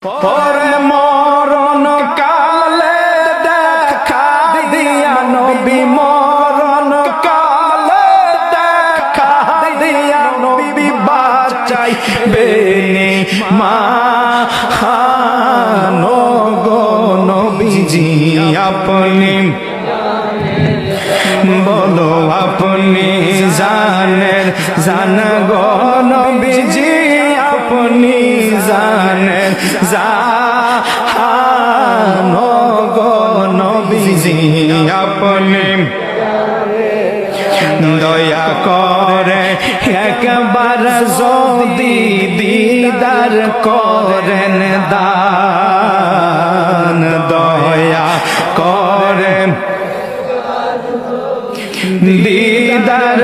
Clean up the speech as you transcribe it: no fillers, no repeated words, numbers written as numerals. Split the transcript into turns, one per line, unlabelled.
পরে মরণ কালে দেখা দিয়া নবী মরণ কালে দেখা দিয়া নবী বাঁচাইবেনি মানো গো নবীজি আপনি বলো আপনি জানেন জান গো নবীজি আপনি জানেন জানো গো নবীজি আপনি দয়া করে একবার যদি দিদার করেন দান দয়া করে দিদার